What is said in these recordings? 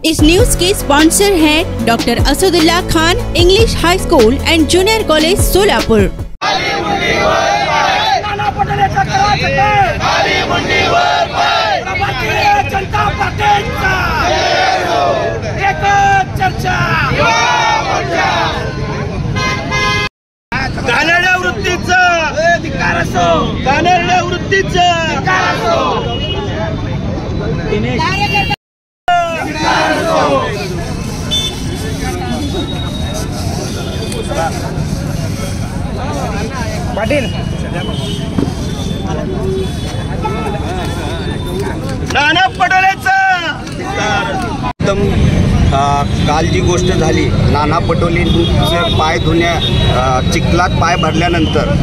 इस news के sponsor हैं doctor Asadullah Khan English high school and junior college Solapur. गाण्याच्या वृत्तीचं पाटील नाना पटोलेचं काल जी गोष्ट झाली, नाना पटोलेंचे पाय चिखलात पाय भरल्यानंतर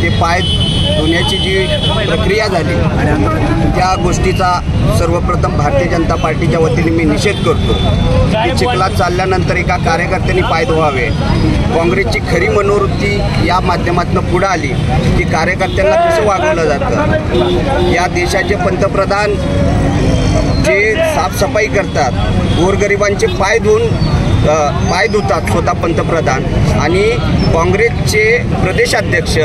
ते पाय धुण्याची जी प्रक्रिया झाली, त्या गोष्टीचा सर्वप्रथम भारतीय जनता पार्टीच्या वतीने मी निषेध करतो की चिखलात चालल्यानंतर एका कार्यकर्त्यांनी पाय धुवावे। काँग्रेसची खरी मनोवृत्ती या माध्यमातून पुढे आली की कार्यकर्त्यांना कसं वागवलं जातं। या देशाचे पंतप्रधान जे साफसफाई करतात, गोरगरिबांचे पाय धुतात स्वतः पंतप्रधान, आणि काँग्रेसचे प्रदेशाध्यक्ष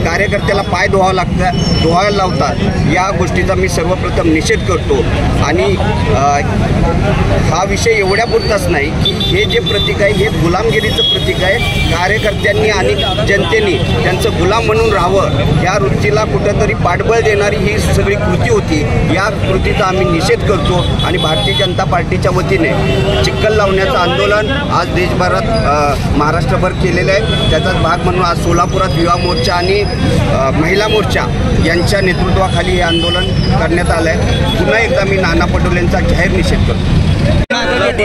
कार्यकर्त्याला पाय धुवायला लावतात। या गोष्टीचा मी सर्वप्रथम निषेध करतो। आणि हा विषय एवढ्यापुरताच नाही की हे जे प्रतीक आहे हे गुलामगिरीचं प्रतीक आहे। कार्यकर्त्यांनी आणि जनतेने त्यांचं गुलाम म्हणून राहावं, या वृत्तीला कुठंतरी पाठबळ देणारी ही सगळी कृती होती। या कृतीचा आम्ही निषेध करतो आणि भारतीय जनता पार्टीच्या वतीने चिखल लावण्याचं आंदोलन आज देशभरात महाराष्ट्रभर केलेलं आहे। त्याचाच भाग म्हणून आज सोलापुरात युवा मोर्चा आणि महिला मोर्चा यांच्या नेतृत्वाखाली हे आंदोलन करण्यात आलं आहे। पुन्हा एकदा मी नाना पटोलेंचा जाहीर निषेध करतो।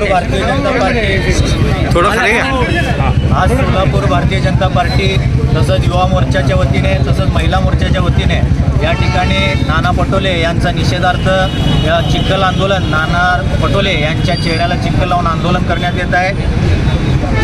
भारतीय जनता पार्टी आज सोलापूर भारतीय जनता पार्टी तसंच युवा मोर्चाच्या वतीने तसंच महिला मोर्चाच्या वतीने या ठिकाणी नाना पटोले यांचा निषेधार्थ या चिखल आंदोलन, नाना पटोले यांच्या चेहऱ्याला चिखल लावून आंदोलन करण्यात येत आहे।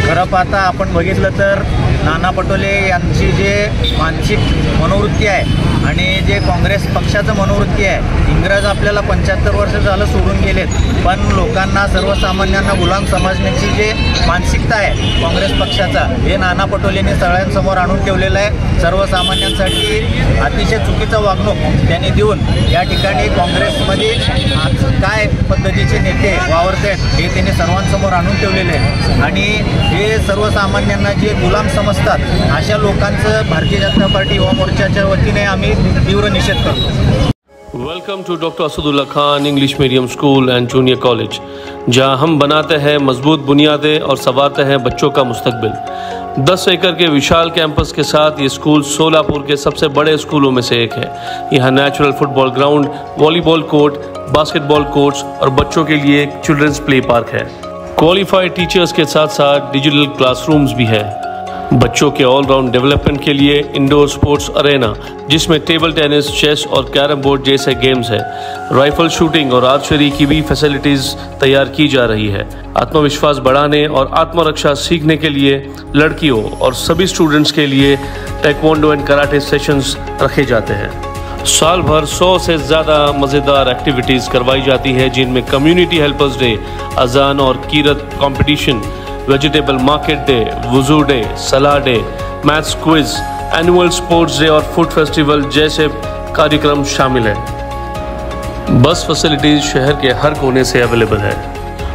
खरं पाहता आपण बघितलं तर नाना पटोले यांची जे मानसिक मनोवृत्ती आहे आणि जे काँग्रेस पक्षाचं मनोवृत्ती आहे, इंग्रज आपल्याला 75 वर्ष झालं सोडून गेलेत, पण लोकांना सर्वसामान्यांना गुलाम समजण्याची जे मानसिकता आहे काँग्रेस पक्षाचा, हे नाना पटोलेंनी सगळ्यांसमोर आणून ठेवलेलं आहे। सर्वसामान्यांसाठी अतिशय चुकीचं वागणूक त्यांनी देऊन या ठिकाणी काँग्रेसमध्ये काय पद्धतीचे नेते वावरत आहेत हे त्यांनी सर्वांसमोर आणून ठेवलेले आहे। आणि हे सर्वसामान्यांना जे गुलाम समजतात अशा लोकांचं भारतीय जनता पार्टी युवा मोर्चाच्या वतीने आम्ही तीव्र निषेध करतो। Welcome to doctor Asadullah Khan English medium school and junior college, जहां हम बनाते हैं मजबूत बुनियादें और संवारते हैं बच्चों का मुस्तकबिल। 10 एकड़ के विशाल कैंपस के साथ ये स्कूल सोलापुर के सबसे बड़े स्कूलों में से एक है। यहाँ natural football ground, volleyball court, basketball courts और बच्चों के लिए एक चिल्ड्रंस प्ले पार्क है। क्वालिफाइड टीचर्स के साथ साथ डिजिटल क्लासरूम्स भी है। बच्चों के ऑलराउंड डेवलपमेंट के लिए इंडोर स्पोर्ट्स अरेना, जिसमें टेबल टेनिस, चेस और कैरम बोर्ड जैसे गेम्स है। राइफल शूटिंग और आर्चरी की भी फैसिलिटीज तैयार की जा रही है। आत्मविश्वास बढ़ाने और आत्मरक्षा सीखने के लिए लड़कियों और सभी स्टूडेंट्स के लिए ताइक्वांडो एंड कराटे सेशंस रखे जाते हैं। साल भर 100 से ज़्यादा मज़ेदार एक्टिविटीज़ करवाई जाती है, जिनमें कम्युनिटी हेल्पर्स डे, अजान और कीरत कंपटीशन, वेजिटेबल मार्केट डे, वुजू डे, सलाह day, maths quiz, annual sports day और फूड फेस्टिवल जैसे कार्यक्रम शामिल हैं। बस फैसिलिटीज़ शहर के हर कोने से अवेलेबल है।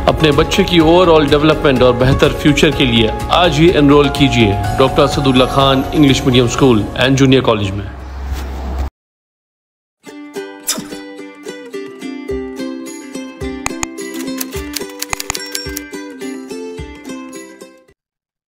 अपने बच्चे की ओवरऑल डेवलपमेंट और बेहतर फ्यूचर के लिए आज ही एनरोल कीजिए doctor Asadullah Khan English medium school and junior college में।